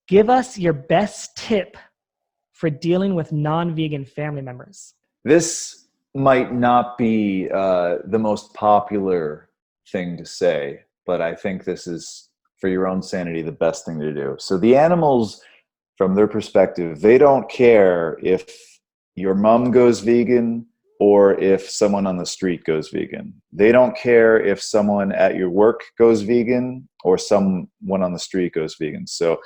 Give us your best tip for dealing with non-vegan family members. This might not be the most popular thing to say, but I think this is, for your own sanity, the best thing to do. So the animals, from their perspective, they don't care if your mom goes vegan or if someone on the street goes vegan. They don't care if someone at your work goes vegan or someone on the street goes vegan. So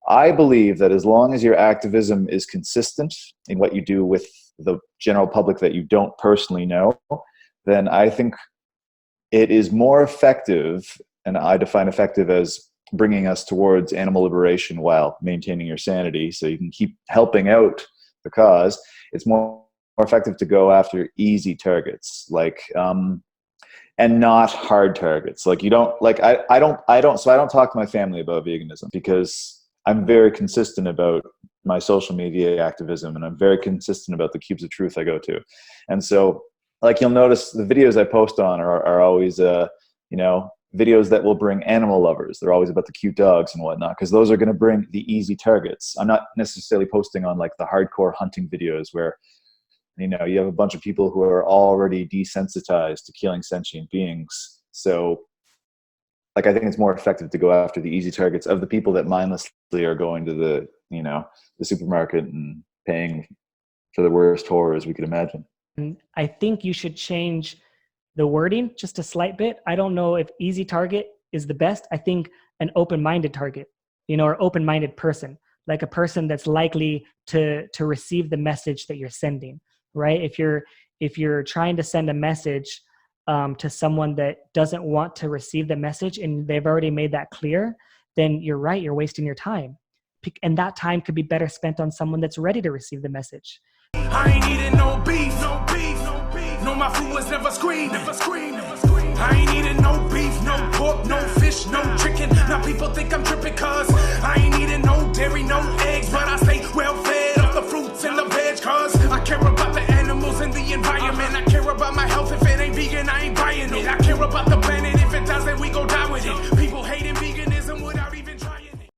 I believe that as long as your activism is consistent in what you do with the general public that you don't personally know, then I think it is more effective, and I define effective as bringing us towards animal liberation while maintaining your sanity so you can keep helping out the cause. It's more effective to go after easy targets, like and not hard targets. Like you don't like I don't talk to my family about veganism because I'm very consistent about my social media activism, and I'm very consistent about the cubes of truth I go to. And so, like, you'll notice the videos I post on are always, videos that will bring animal lovers. They're always about the cute dogs and whatnot, because those are going to bring the easy targets. I'm not necessarily posting on like the hardcore hunting videos where, you have a bunch of people who are already desensitized to killing sentient beings. So, like, I think it's more effective to go after the easy targets of the people that mindlessly are going to the supermarket and paying for the worst horrors we could imagine. And I think you should change the wording just a slight bit. I don't know if easy target is the best. I think an open-minded target, or open-minded person, like a person that's likely to receive the message that you're sending, right? If you're trying to send a message to someone that doesn't want to receive the message and they've already made that clear, then you're right, you're wasting your time. And that time could be better spent on someone that's ready to receive the message. I ain't eating no beef, no beef, no beef. No, my food was never screamed, never screamed, never screamed. I ain't eating no beef, no pork, no fish, no chicken. Now people think I'm tripping cause I ain't eating no dairy, no eggs, but I stay well fed off the fruits and the veg cause I care about the animals and the environment. I care about my health. If it ain't vegan, I ain't buying it. I care about the planet